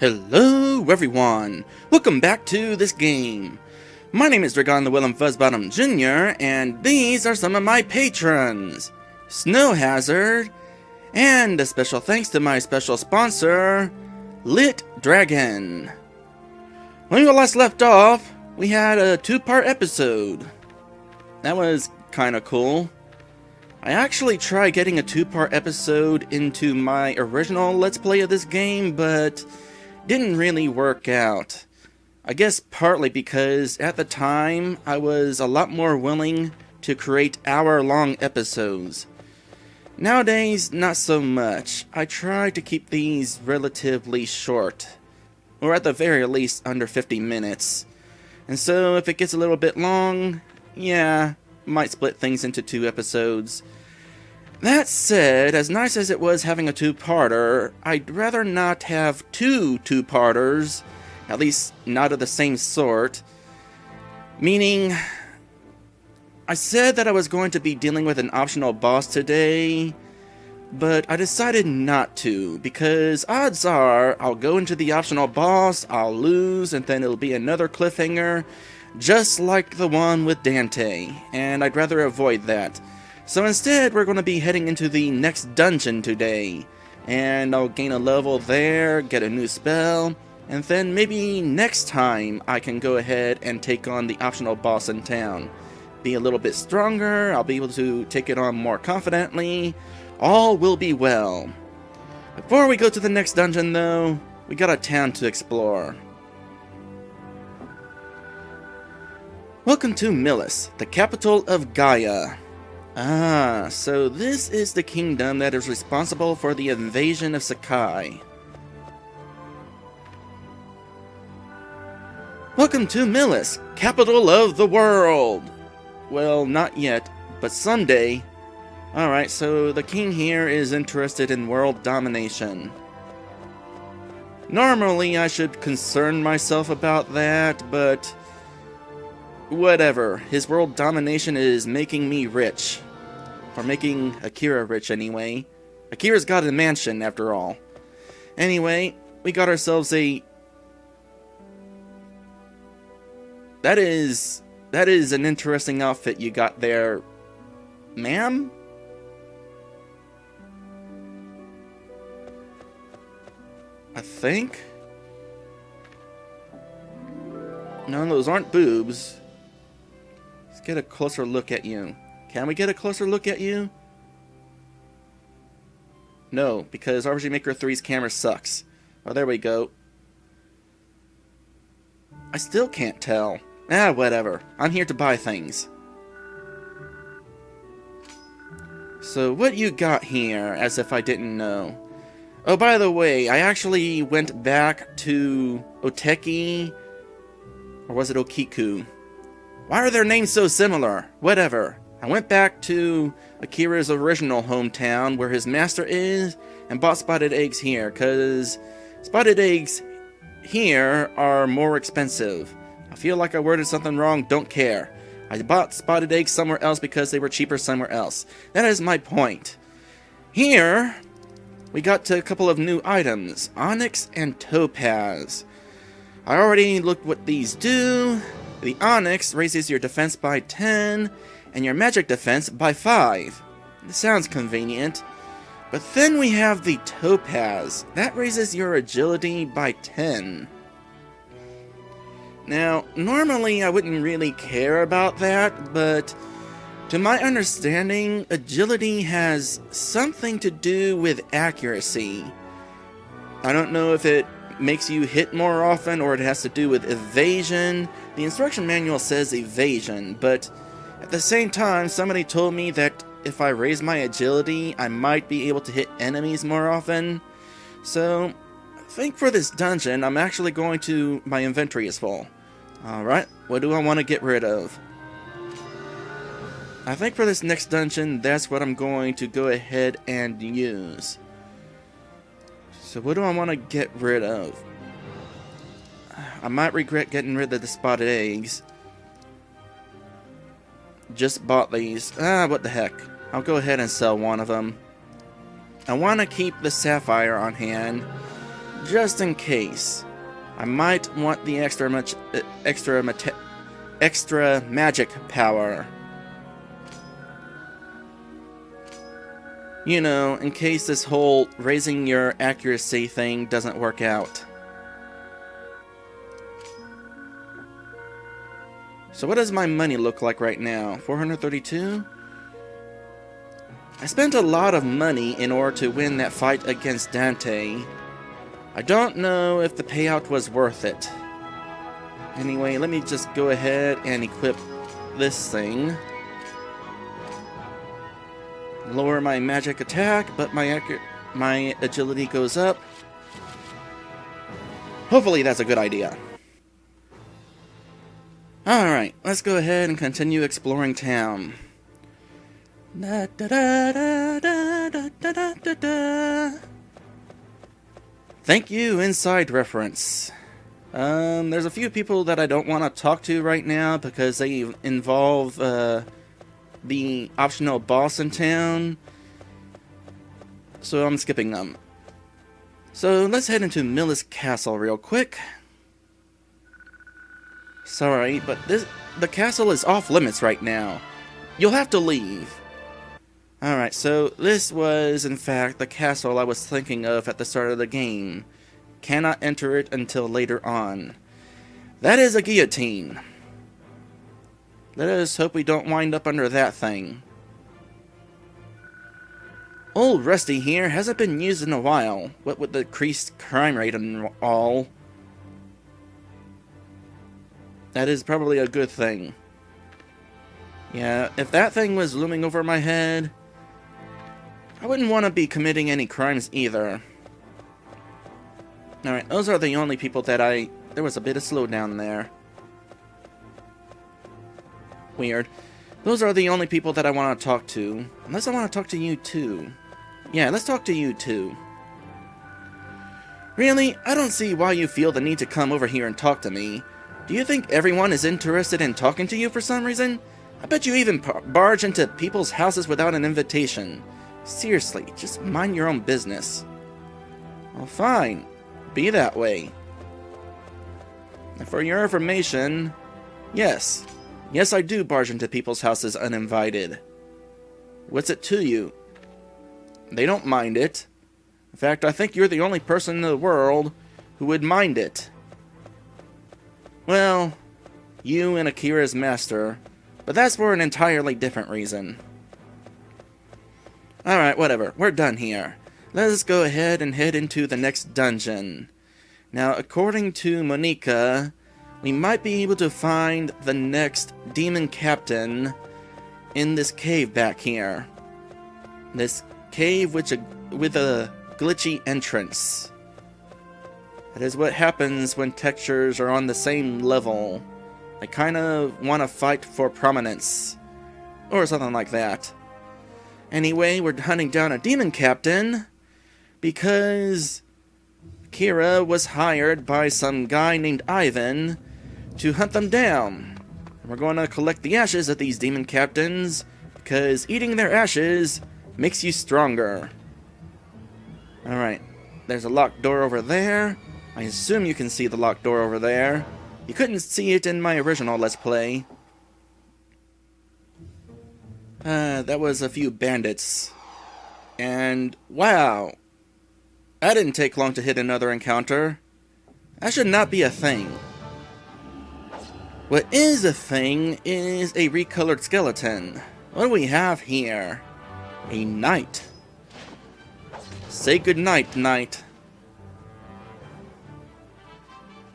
Hello everyone! Welcome back to this game. My name is Draygone the Willem Fuzzbottom Jr. and these are some of my patrons. Snow Hazard, and a special thanks to my special sponsor, Lit Dragon. When we last left off, we had a two-part episode. That was kinda cool. I actually tried getting a two-part episode into my original Let's Play of this game, but didn't really work out. I guess partly because at the time I was a lot more willing to create hour-long episodes. Nowadays, not so much. I try to keep these relatively short, or at the very least under 50 minutes. And so if it gets a little bit long, yeah, might split things into two episodes. That said, as nice as it was having a two-parter, I'd rather not have two-parters, at least not of the same sort. Meaning, I said that I was going to be dealing with an optional boss today, but I decided not to, because odds are I'll go into the optional boss, I'll lose, and then it'll be another cliffhanger, just like the one with Dante, and I'd rather avoid that. So instead, we're going to be heading into the next dungeon today, and I'll gain a level there, get a new spell, and then maybe next time I can go ahead and take on the optional boss in town. Be a little bit stronger, I'll be able to take it on more confidently, all will be well. Before we go to the next dungeon though, we got a town to explore. Welcome to Milis, the capital of Gaia. Ah, so this is the kingdom that is responsible for the invasion of Sakai. Welcome to Milis, capital of the world! Well, not yet, but someday. Alright, so the king here is interested in world domination. Normally I should concern myself about that, but whatever. His world domination is making me rich. Or making Akira rich, anyway. Akira's got a mansion, after all. Anyway, we got ourselves a... That is an interesting outfit you got there, ma'am? I think? No, those aren't boobs. Let's get a closer look at you. Can we get a closer look at you? No, because RPG Maker 3's camera sucks. Oh, there we go. I still can't tell. Ah, whatever. I'm here to buy things. So, what you got here, as if I didn't know? Oh, by the way, I actually went back to Oteki, or was it Okiku? Why are their names so similar? Whatever. I went back to Akira's original hometown, where his master is, and bought spotted eggs here, because spotted eggs here are more expensive. I feel like I worded something wrong, don't care. I bought spotted eggs somewhere else because they were cheaper somewhere else. That is my point. Here, we got to a couple of new items, Onyx and Topaz. I already looked what these do. The Onyx raises your defense by 10, and your magic defense by 5. This sounds convenient. But then we have the Topaz. That raises your agility by 10. Now, normally I wouldn't really care about that, but to my understanding, agility has something to do with accuracy. I don't know if it makes you hit more often or it has to do with evasion. The instruction manual says evasion, but at the same time, somebody told me that if I raise my agility, I might be able to hit enemies more often. So, I think for this dungeon, I'm actually going to... my inventory is full. Alright, what do I want to get rid of? I think for this next dungeon, that's what I'm going to go ahead and use. So what do I want to get rid of? I might regret getting rid of the spotted eggs. Just bought these. Ah, what the heck. I'll go ahead and sell one of them. I want to keep the sapphire on hand, just in case. I might want the extra magic power. You know, in case this whole raising your accuracy thing doesn't work out. So what does my money look like right now? 432? I spent a lot of money in order to win that fight against Dante. I don't know if the payout was worth it. Anyway, let me just go ahead and equip this thing. Lower my magic attack, but my agility goes up. Hopefully that's a good idea. Alright, let's go ahead and continue exploring town. Da, da, da, da, da, da, da, da, da. Thank you, Inside Reference. There's a few people that I don't want to talk to right now because they involve the optional boss in town, so I'm skipping them. So let's head into Millis Castle real quick. Sorry, but the castle is off limits right now. You'll have to leave. Alright, so this was in fact the castle I was thinking of at the start of the game. Cannot enter it until later on. That is a guillotine. Let us hope we don't wind up under that thing. Old Rusty here hasn't been used in a while, what with the increased crime rate and all. That is probably a good thing. Yeah, if that thing was looming over my head, I wouldn't want to be committing any crimes either. Alright, those are the only people that there was a bit of slowdown there. Weird. Those are the only people that I want to talk to. Unless I want to talk to you too. Yeah, let's talk to you too. Really? I don't see why you feel the need to come over here and talk to me. Do you think everyone is interested in talking to you for some reason? I bet you even barge into people's houses without an invitation. Seriously, just mind your own business. Well, fine. Be that way. And for your information, yes. Yes, I do barge into people's houses uninvited. What's it to you? They don't mind it. In fact, I think you're the only person in the world who would mind it. Well, you and Akira's master, but that's for an entirely different reason. Alright, whatever. We're done here. Let us go ahead and head into the next dungeon. Now, according to Monica, we might be able to find the next demon captain in this cave back here. This cave with a glitchy entrance. That is what happens when textures are on the same level. I kind of want to fight for prominence. Or something like that. Anyway, we're hunting down a demon captain because Kira was hired by some guy named Ivan to hunt them down. We're going to collect the ashes of these demon captains because eating their ashes makes you stronger. Alright, there's a locked door over there. I assume you can see the locked door over there. You couldn't see it in my original Let's Play. That was a few bandits. And, wow. That didn't take long to hit another encounter. That should not be a thing. What is a thing is a recolored skeleton. What do we have here? A knight. Say goodnight, knight.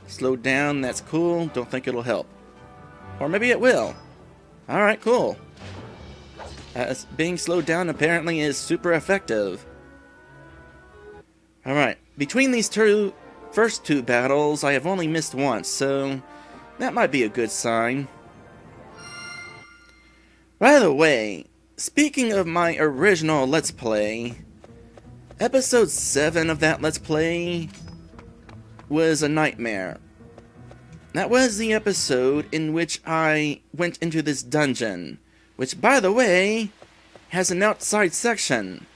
Slow down, that's cool. Don't think it'll help. Or maybe it will. Alright, cool. Being slowed down apparently is super effective. Alright, between these first two battles, I have only missed once, so that might be a good sign. By the way, speaking of my original Let's Play, Episode 7 of that Let's Play was a nightmare. That was the episode in which I went into this dungeon, which, by the way, has an outside section.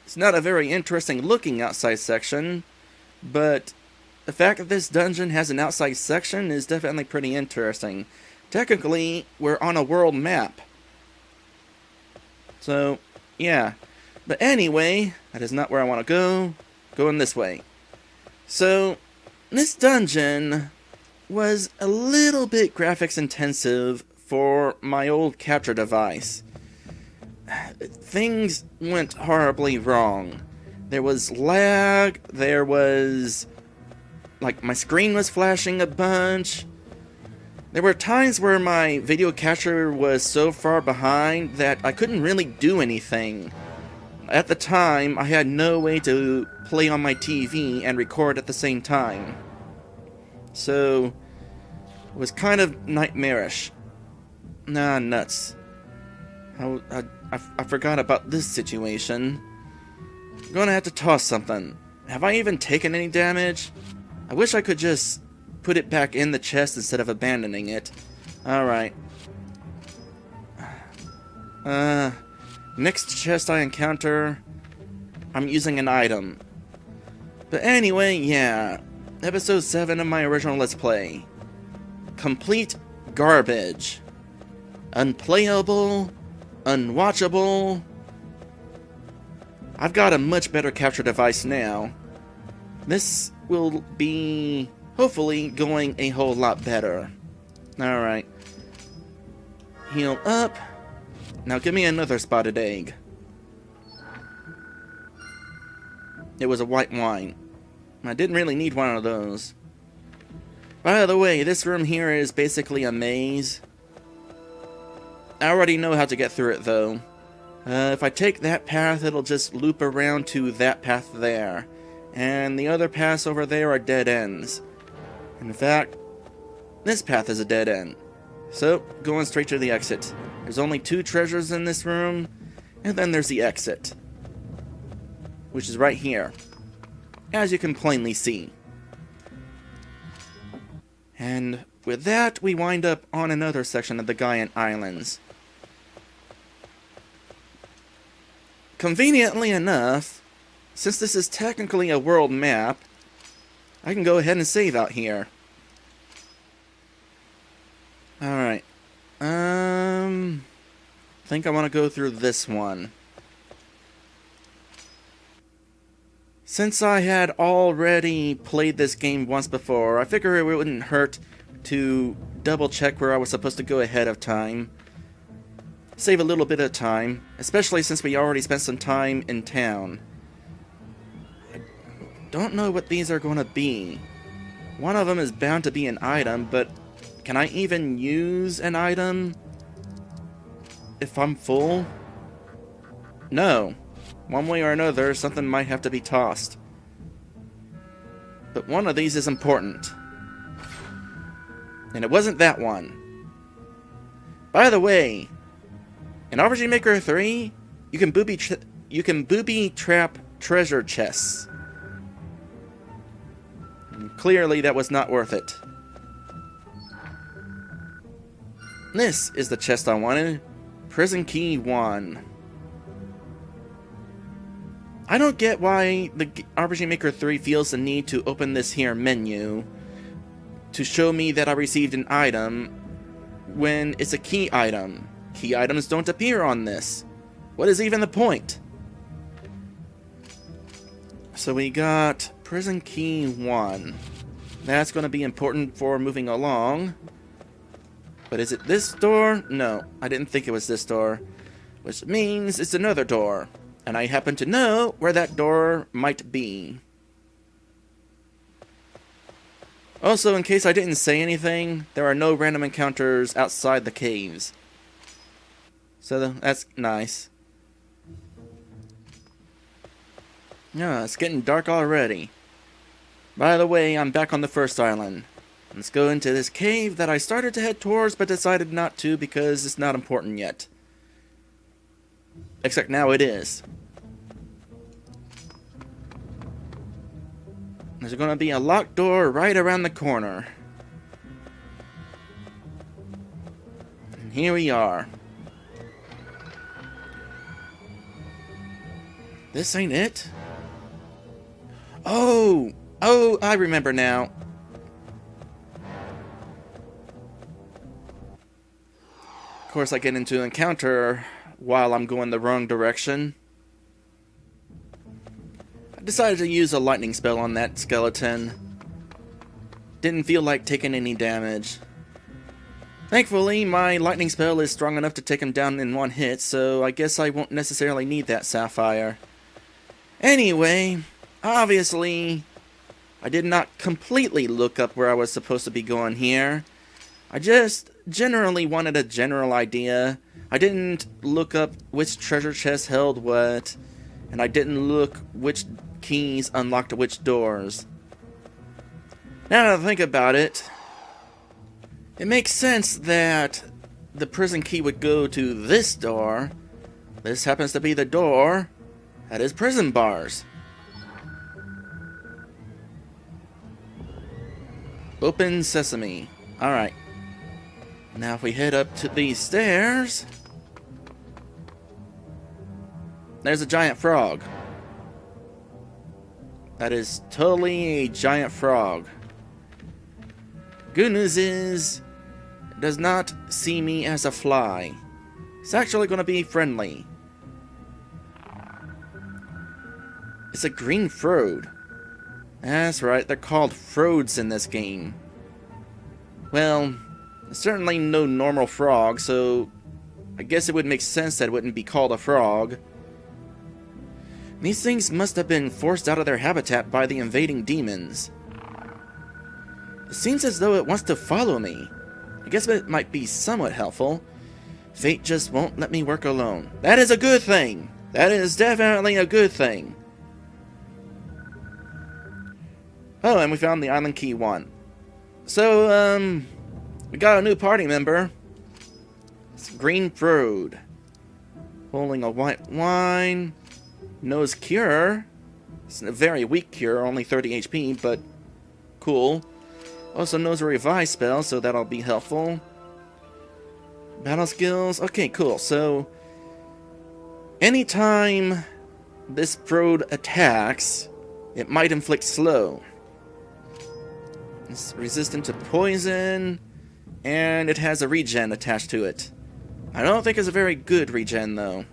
It's not a very interesting looking outside section, but the fact that this dungeon has an outside section is definitely pretty interesting. Technically, we're on a world map. So, yeah. But anyway, that is not where I want to go. Going this way. So, this dungeon was a little bit graphics intensive for my old capture device. Things went horribly wrong. There was lag, there was... like, my screen was flashing a bunch. There were times where my video capture was so far behind that I couldn't really do anything. At the time, I had no way to play on my TV and record at the same time. So, it was kind of nightmarish. Nah, nuts. I forgot about this situation. I'm gonna have to toss something. Have I even taken any damage? I wish I could just put it back in the chest instead of abandoning it. Alright. Next chest I encounter, I'm using an item. But anyway, yeah. Episode 7 of my original Let's Play. Complete garbage. Unplayable. Unwatchable. I've got a much better capture device now. This will be, hopefully, going a whole lot better. Alright. Heal up. Now give me another spotted egg. It was a white wine. I didn't really need one of those. By the way, this room here is basically a maze. I already know how to get through it, though. If I take that path, it'll just loop around to that path there. And the other paths over there are dead ends. In fact, this path is a dead end. So, going straight to the exit. There's only 2 treasures in this room, and then there's the exit. Which is right here. As you can plainly see. And with that, we wind up on another section of the Gaian Islands. Conveniently enough, since this is technically a world map, I can go ahead and save out here. Alright. I think I want to go through this one. Since I had already played this game once before, I figured it wouldn't hurt to double check where I was supposed to go ahead of time. Save a little bit of time, especially since we already spent some time in town. I don't know what these are going to be. One of them is bound to be an item, but can I even use an item if I'm full? No. One way or another, something might have to be tossed. But one of these is important. And it wasn't that one. By the way, in RPG Maker 3, you can booby trap treasure chests. And clearly that was not worth it. This is the chest I wanted. Prison Key 1. I don't get why the RPG Maker 3 feels the need to open this here menu to show me that I received an item when it's a key item. Key items don't appear on this. What is even the point? So we got Prison Key 1. That's going to be important for moving along. But is it this door? No, I didn't think it was this door. Which means it's another door. And I happen to know where that door might be. Also, in case I didn't say anything, there are no random encounters outside the caves. So that's nice. Yeah, it's getting dark already. By the way, I'm back on the first island. Let's go into this cave that I started to head towards, but decided not to because it's not important yet. Except now it is. There's going to be a locked door right around the corner. And here we are. This ain't it? Oh, I remember now. Of course, I get into an encounter while I'm going the wrong direction. I decided to use a lightning spell on that skeleton. Didn't feel like taking any damage. Thankfully, my lightning spell is strong enough to take him down in one hit, so I guess I won't necessarily need that sapphire. Anyway, obviously, I did not completely look up where I was supposed to be going here. I just generally wanted a general idea. I didn't look up which treasure chest held what, and I didn't look which keys unlocked which doors. Now that I think about it, it makes sense that the prison key would go to this door. This happens to be the door that is prison bars. Open sesame. Alright. Now if we head up to these stairs, there's a giant frog. That is totally a giant frog. Good news is, it does not see me as a fly. It's actually going to be friendly. It's a green frode. That's right, they're called frodes in this game. Well, there's certainly no normal frog, so I guess it would make sense that it wouldn't be called a frog. These things must have been forced out of their habitat by the invading demons. It seems as though it wants to follow me. I guess it might be somewhat helpful. Fate just won't let me work alone. That is a good thing! That is definitely a good thing! Oh, and we found the island key 1. So, we got a new party member. It's Green Frode. Holding a white wine. Knows cure. It's a very weak cure, only 30 HP, but cool. Also knows a revive spell, so that'll be helpful. Battle skills. Okay, cool. So, anytime this Frode attacks, it might inflict slow. It's resistant to poison, and it has a regen attached to it. I don't think it's a very good regen, though.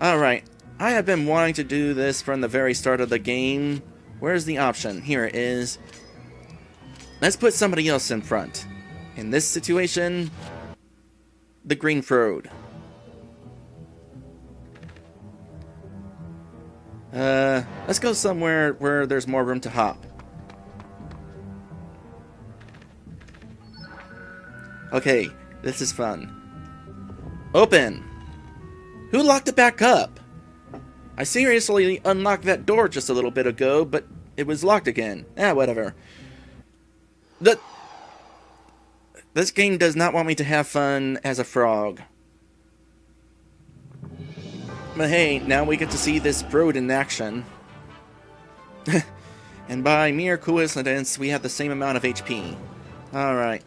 Alright, I have been wanting to do this from the very start of the game. Where's the option? Here it is. Let's put somebody else in front. In this situation, the Green Frode. Let's go somewhere where there's more room to hop. Okay, this is fun. Open! Who locked it back up? I seriously unlocked that door just a little bit ago, but it was locked again. Whatever. This game does not want me to have fun as a frog. But hey, now we get to see this Frode in action. And by mere coincidence, we have the same amount of HP. Alright.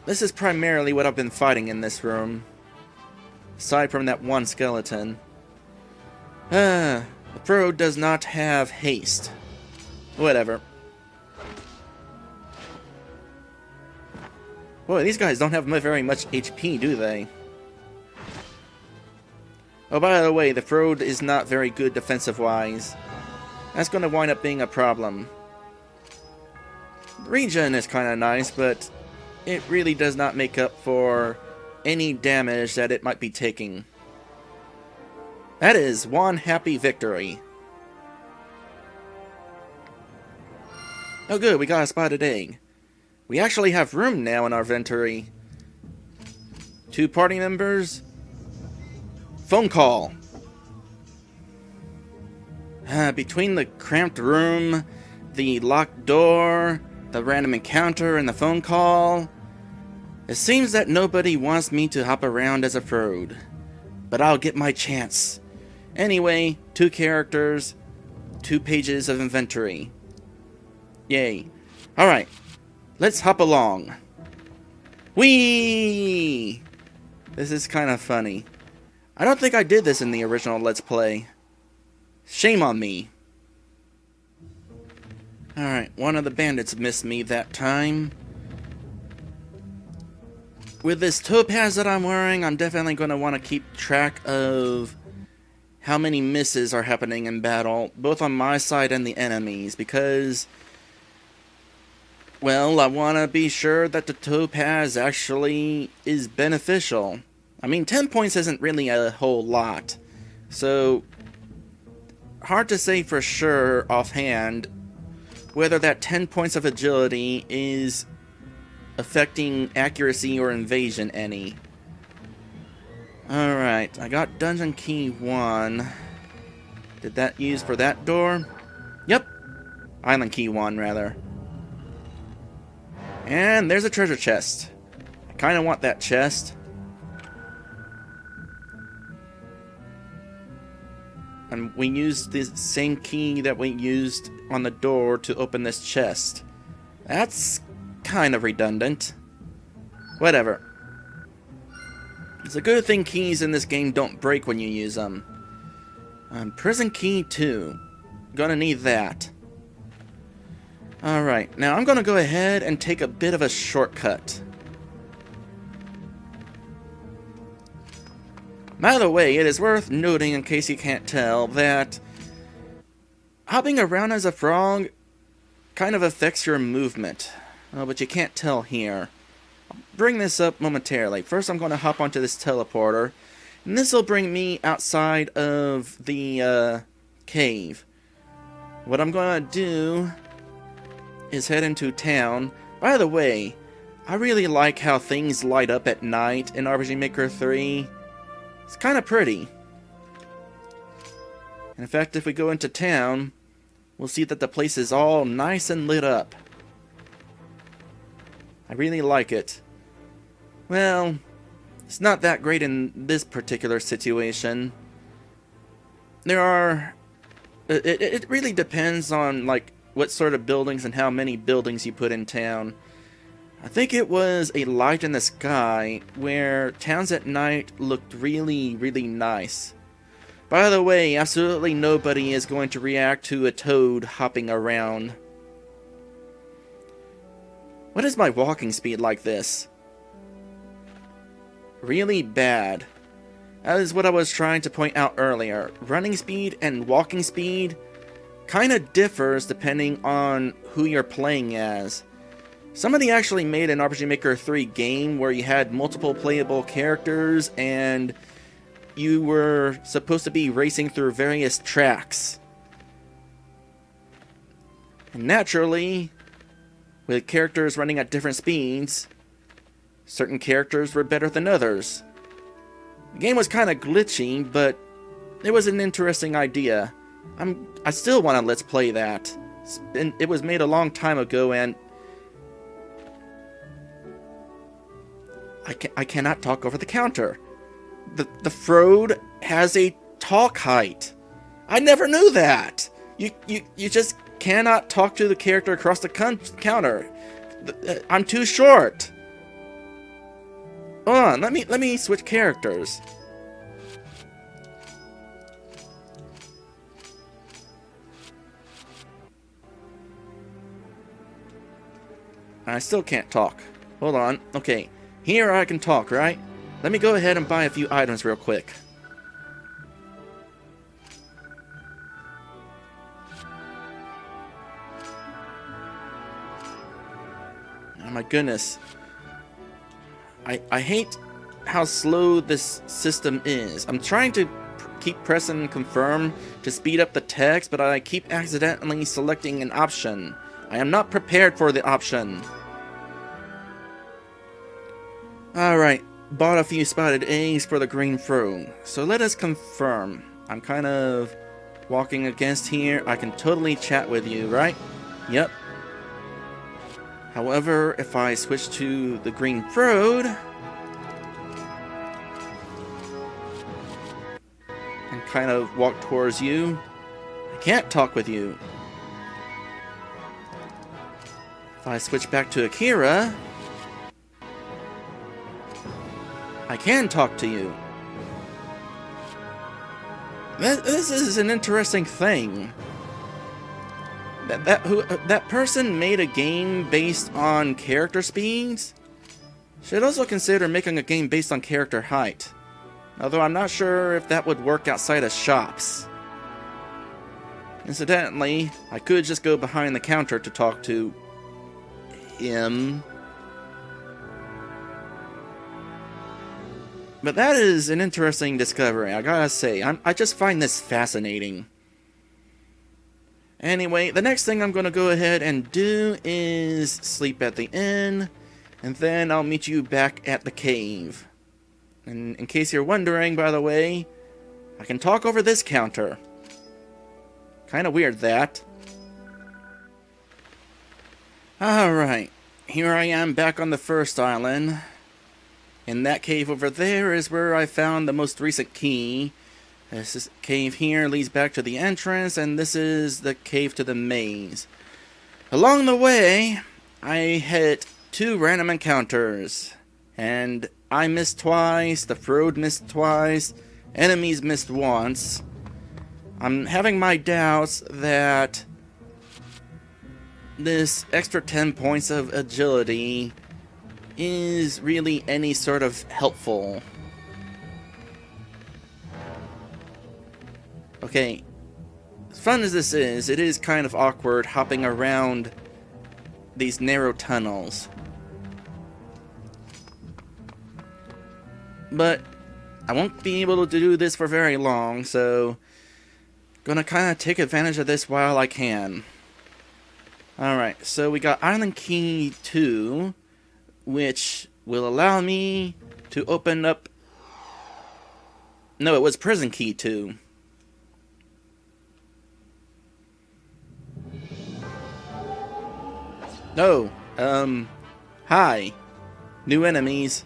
This is primarily what I've been fighting in this room. Aside from that one skeleton. The Frode does not have haste. Whatever. Boy, these guys don't have very much HP, do they? Oh, by the way, the Frode is not very good defensive-wise. That's going to wind up being a problem. Regen is kind of nice, but it really does not make up for any damage that it might be taking. That is one happy victory. Oh good, we got a spotted egg. We actually have room now in our inventory. 2 party members. Phone call. Between the cramped room, the locked door, the random encounter, and the phone call, it seems that nobody wants me to hop around as a Frode. But I'll get my chance. Anyway, 2 characters, 2 pages of inventory. Yay. Alright, let's hop along. Whee! This is kind of funny. I don't think I did this in the original Let's Play. Shame on me. Alright, one of the bandits missed me that time. With this topaz that I'm wearing, I'm definitely going to want to keep track of how many misses are happening in battle, both on my side and the enemies, because, well, I want to be sure that the topaz actually is beneficial. I mean, 10 points isn't really a whole lot, so hard to say for sure offhand whether that 10 points of agility is affecting accuracy or invasion any. Alright, I got dungeon key 1. Did that use for that door? Yep. Island key 1, rather. And there's a treasure chest. I kind of want that chest. And we used the same key that we used on the door to open this chest. That's kind of redundant. Whatever. It's a good thing keys in this game don't break when you use them. Prison key 2. Gonna need that. Alright, now I'm gonna go ahead and take a bit of a shortcut. By the way, it is worth noting, in case you can't tell, that hopping around as a frog kind of affects your movement. But you can't tell here. I'll bring this up momentarily. First, I'm going to hop onto this teleporter, and this will bring me outside of the cave. What I'm going to do is head into town. By the way, I really like how things light up at night in RPG Maker 3. It's kind of pretty. And in fact, if we go into town, we'll see that the place is all nice and lit up. I really like it. Well, it's not that great in this particular situation. There are... It really depends on, like, what sort of buildings and how many buildings you put in town. I think it was a light in the sky where towns at night looked really, really nice. By the way, absolutely nobody is going to react to a toad hopping around. What is my walking speed like this? Really bad. That is what I was trying to point out earlier. Running speed and walking speed kind of differs depending on who you're playing as. Somebody actually made an RPG Maker 3 game where you had multiple playable characters and you were supposed to be racing through various tracks. And naturally, with characters running at different speeds, certain characters were better than others. The game was kind of glitchy, but it was an interesting idea. I still want to let's play that. It was made a long time ago, and I cannot talk over the counter. The Frode has a talk height. I never knew that. You just cannot talk to the character across the counter. I'm too short. Hold on, let me switch characters. I still can't talk. Hold on. Okay, here I can talk, right? Let me go ahead and buy a few items real quick. Oh my goodness. I hate how slow this system is. I'm trying to keep pressing confirm to speed up the text, but I keep accidentally selecting an option. I am not prepared for the option. Alright, bought a few spotted eggs for the green Frode. So let us confirm. I'm kind of walking against here. I can totally chat with you, right? Yep. However, if I switch to the green Frode and kind of walk towards you, I can't talk with you. If I switch back to Akira, I can talk to you. This is an interesting thing. That person made a game based on character speeds? Should also consider making a game based on character height. Although I'm not sure if that would work outside of shops. Incidentally, I could just go behind the counter to talk to him. But that is an interesting discovery, I gotta say. I just find this fascinating. Anyway, the next thing I'm gonna go ahead and do is sleep at the inn, and then I'll meet you back at the cave. And in case you're wondering, by the way, I can talk over this counter. Kinda weird, that. Alright, here I am back on the first island. In that cave over there is where I found the most recent key. This cave here leads back to the entrance, and this is the cave to the maze. Along the way, I hit 2 random encounters. And I missed twice, the road missed twice, enemies missed once. I'm having my doubts that this extra 10 points of agility is really any sort of helpful. Okay, as fun as this is, it is kind of awkward hopping around these narrow tunnels. But I won't be able to do this for very long, so gonna kind of take advantage of this while I can. Alright, so we got Island Key 2, which will allow me to open up... No, it was Prison Key 2. No, hi. New enemies.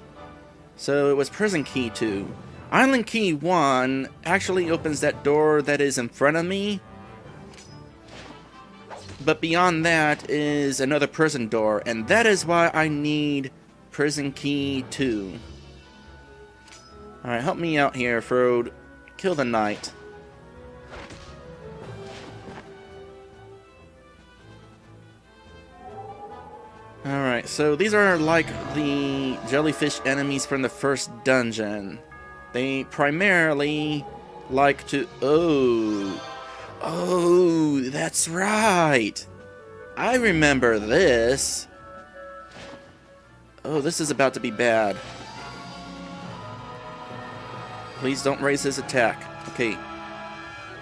So it was Prison Key 2. Island Key 1 actually opens that door that is in front of me. But beyond that is another prison door, and that is why I need Prison Key 2. Alright, help me out here, Frode. Kill the knight. Alright, so these are like the jellyfish enemies from the first dungeon. They primarily like to... Oh, that's right! I remember this. Oh, this is about to be bad. Please don't raise his attack. Okay.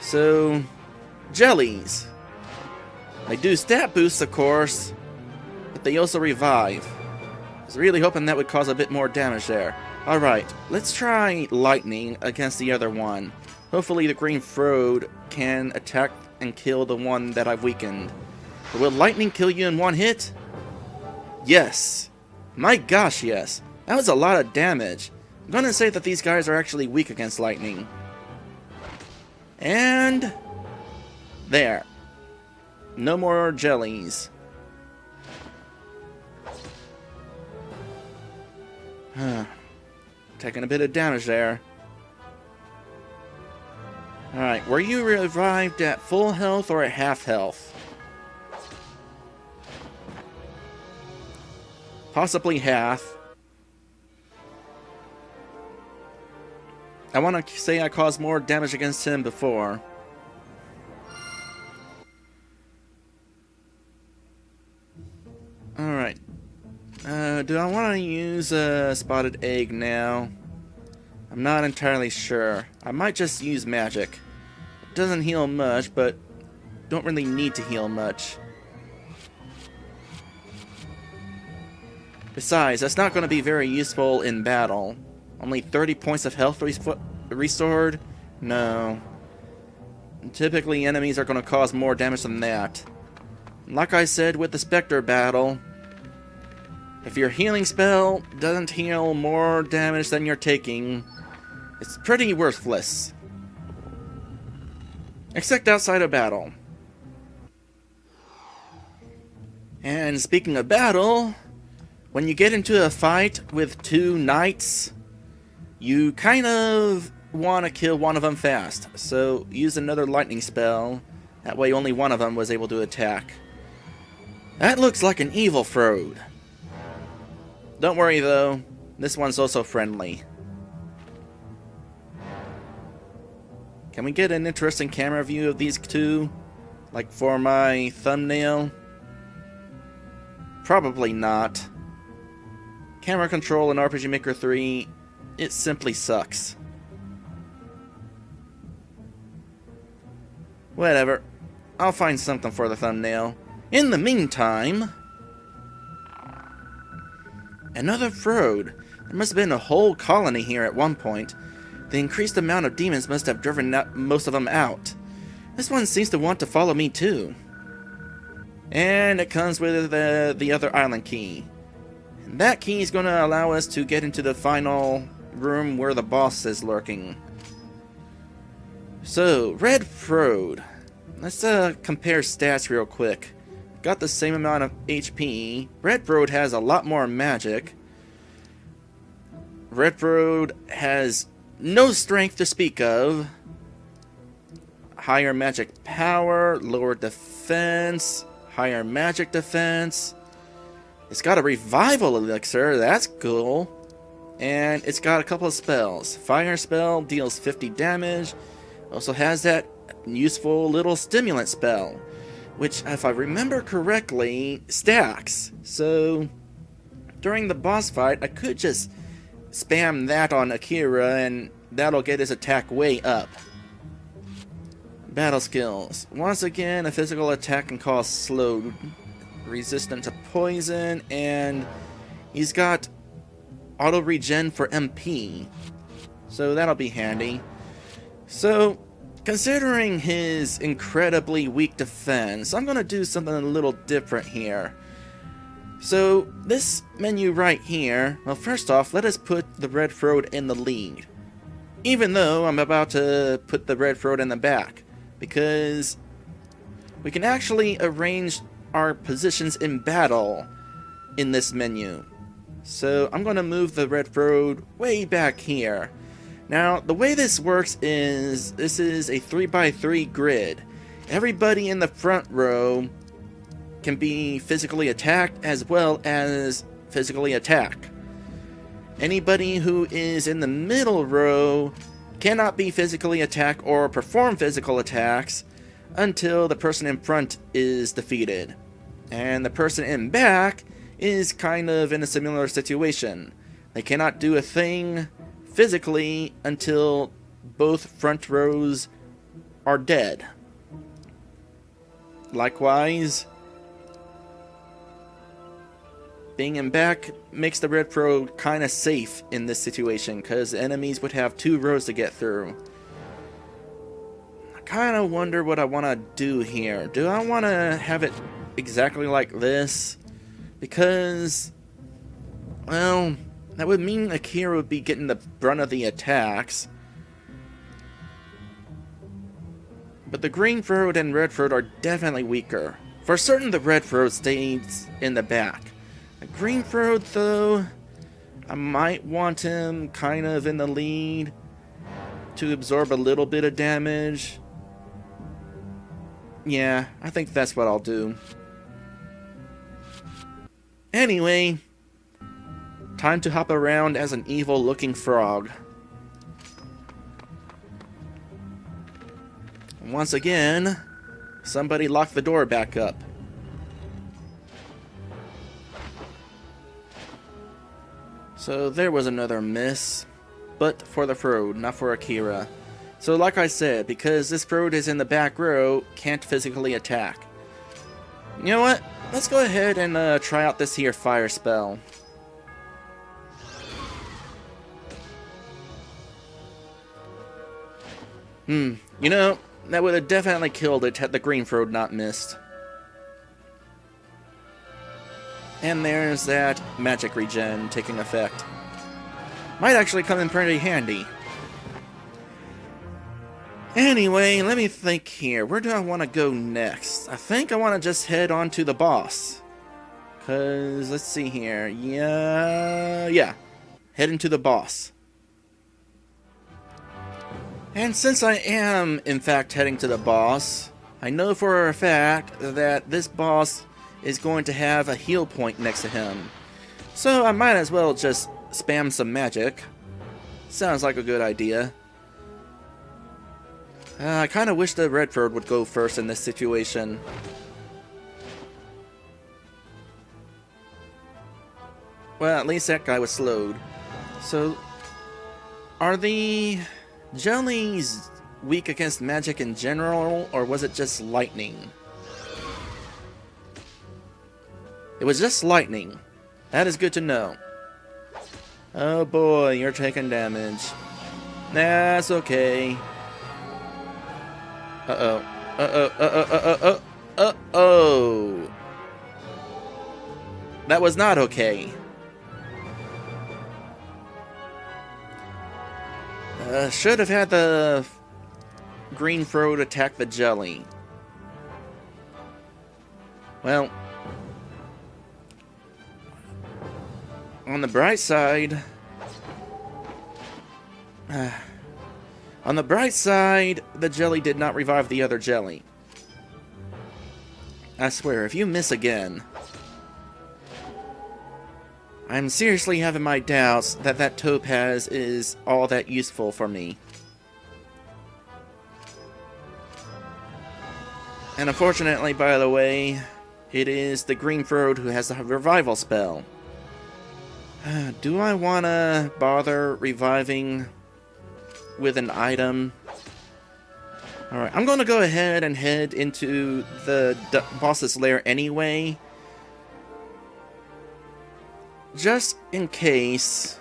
So, jellies. They do stat boosts, of course, but they also revive. I was really hoping that would cause a bit more damage there. Alright, let's try lightning against the other one. Hopefully the green Frode can attack and kill the one that I've weakened. But will lightning kill you in one hit? Yes. My gosh, yes. That was a lot of damage. I'm gonna say that these guys are actually weak against lightning. And... there. No more jellies. Taking a bit of damage there. Alright, were you revived at full health or at half health? Possibly half. I want to say I caused more damage against him before. Alright. Do I want to use a spotted egg now? I'm not entirely sure. I might just use magic. It doesn't heal much, but don't really need to heal much. Besides, that's not going to be very useful in battle. Only 30 points of health restored? No. Typically, enemies are going to cause more damage than that. Like I said with the Spectre battle, if your healing spell doesn't heal more damage than you're taking, it's pretty worthless. Except outside of battle. And speaking of battle, when you get into a fight with 2 knights, you kind of want to kill one of them fast, so use another lightning spell. That way only one of them was able to attack. That looks like an evil Frode. Don't worry though, this one's also friendly. Can we get an interesting camera view of these two? Like for my thumbnail? Probably not. Camera control in RPG Maker 3, it simply sucks. Whatever. I'll find something for the thumbnail. In the meantime... Another Frode. There must have been a whole colony here at one point. The increased amount of demons must have driven most of them out. This one seems to want to follow me too. And it comes with the other island key. And that key is going to allow us to get into the final room where the boss is lurking. So, Red Frode. Let's compare stats real quick. Got the same amount of HP. Red Frode has a lot more magic. Red Frode has no strength to speak of. Higher magic power, lower defense, higher magic defense. It's got a revival elixir, that's cool. And it's got a couple of spells. Fire spell deals 50 damage. Also has that useful little stimulant spell, which, if I remember correctly, stacks. So, during the boss fight, I could just spam that on a.k.a. and that'll get his attack way up. Battle skills. Once again, a physical attack can cause slow, resistant to poison, and he's got auto regen for MP. So that'll be handy. So, considering his incredibly weak defense, I'm going to do something a little different here. So, this menu right here, well, first off, let us put the Red Frode in the lead. Even though I'm about to put the Red Frode in the back. Because we can actually arrange our positions in battle in this menu. So, I'm going to move the Red Frode way back here. Now, the way this works is, this is a 3x3 grid. Everybody in the front row can be physically attacked as well as physically attack. Anybody who is in the middle row cannot be physically attacked or perform physical attacks until the person in front is defeated. And the person in back is kind of in a similar situation. They cannot do a thing physically until both front rows are dead. Likewise, being in back makes the Red Frode kind of safe in this situation, because enemies would have 2 rows to get through. I kind of wonder what I want to do here. Do I want to have it exactly like this? Because, well, that would mean a.k.a. would be getting the brunt of the attacks. But the Green Frode and Red Frode are definitely weaker. For certain, the Red Frode stays in the back. The Green Frode, though, I might want him kind of in the lead to absorb a little bit of damage. Yeah, I think that's what I'll do. Anyway, time to hop around as an evil-looking frog. Once again, somebody locked the door back up. So there was another miss, but for the Frode, not for a.k.a. So like I said, because this Frode is in the back row, can't physically attack. You know what? Let's go ahead and try out this here fire spell. You know, that would have definitely killed it had the Green Frode not missed. And there's that magic regen taking effect. Might actually come in pretty handy. Anyway, let me think here. Where do I want to go next? I think I want to just head on to the boss. Because, let's see here. Yeah. Heading to the boss. And since I am, in fact, heading to the boss, I know for a fact that this boss is going to have a heal point next to him. So I might as well just spam some magic. Sounds like a good idea. I kind of wish the Redford would go first in this situation. Well, at least that guy was slowed. So, are the jellies weak against magic in general, or was it just lightning? It was just lightning. That is good to know. Oh boy, you're taking damage. That's okay. Uh-oh. Uh-oh. Uh-oh. That was not okay. Should have had the green throat attack the jelly. Well, on the bright side, the jelly did not revive the other jelly. I swear, if you miss again, I'm seriously having my doubts that that topaz is all that useful for me. And unfortunately, by the way, it is the green throat who has the revival spell. Do I want to bother reviving with an item? Alright, I'm going to go ahead and head into the boss's lair anyway. Just in case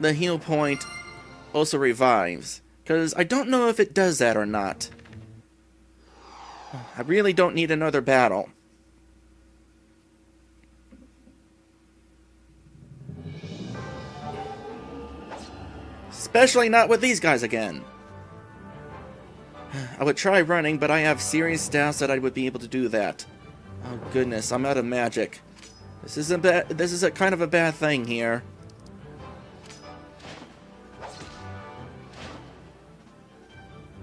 the heal point also revives. Because I don't know if it does that or not. I really don't need another battle. Especially not with these guys again. I would try running, but I have serious doubts that I would be able to do that. Oh goodness, I'm out of magic. This is a kind of a bad thing here.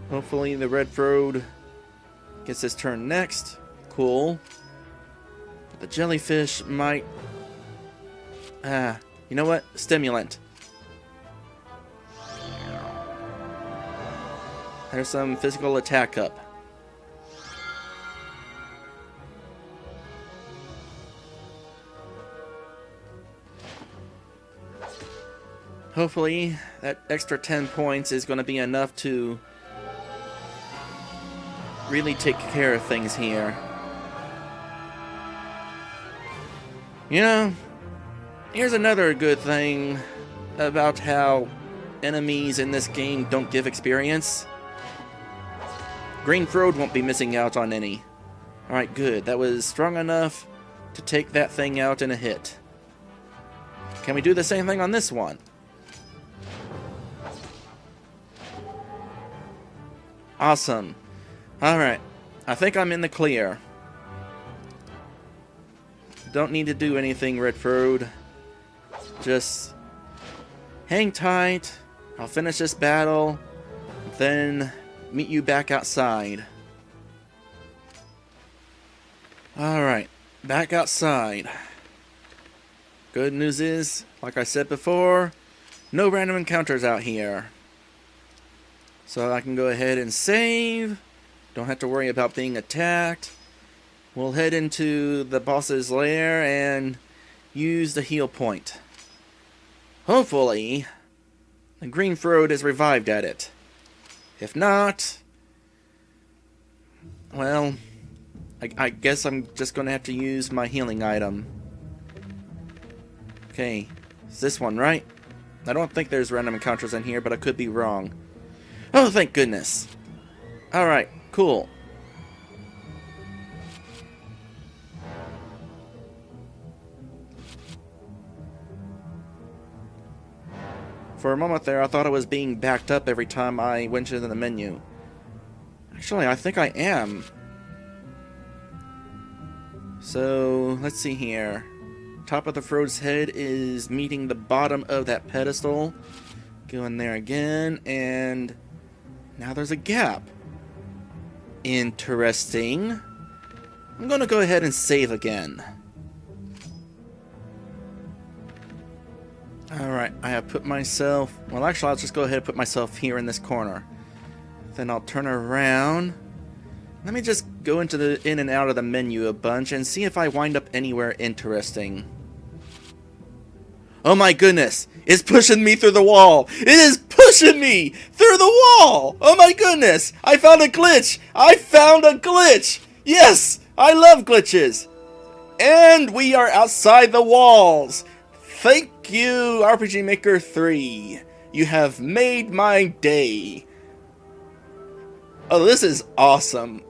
Hopefully the Red Road gets his turn next. Cool. The jellyfish might... you know what? Stimulant. There's some physical attack up. Hopefully, that extra 10 points is going to be enough to really take care of things here. You know, here's another good thing about how enemies in this game don't give experience. Green Road won't be missing out on any. Alright, good. That was strong enough to take that thing out in a hit. Can we do the same thing on this one? Awesome. Alright. I think I'm in the clear. Don't need to do anything, Redford. Just hang tight. I'll finish this battle. Then meet you back outside. Alright. Back outside. Good news is, like I said before, no random encounters out here. So I can go ahead and save. Don't have to worry about being attacked. We'll head into the boss's lair and use the heal point. Hopefully, the green throat is revived at it. If not, well, I guess I'm just going to have to use my healing item. Okay, it's this one, right? I don't think there's random encounters in here, but I could be wrong. Oh, thank goodness. Alright, cool. For a moment there, I thought I was being backed up every time I went into the menu. Actually, I think I am. So, let's see here. Top of the throat's head is meeting the bottom of that pedestal. Go in there again, and Now there's a gap. Interesting. I'm gonna go ahead and save again. Alright, I have put myself... Well, actually, I'll just go ahead and put myself here in this corner. Then I'll turn around. Let me just go into the in and out of the menu a bunch and see if I wind up anywhere interesting. Oh my goodness! It's pushing me through the wall! It is pushing me through the wall! Oh my goodness! I found a glitch! I found a glitch! Yes! I love glitches! And we are outside the walls! Thank you, RPG Maker 3. You have made my day. Oh, this is awesome.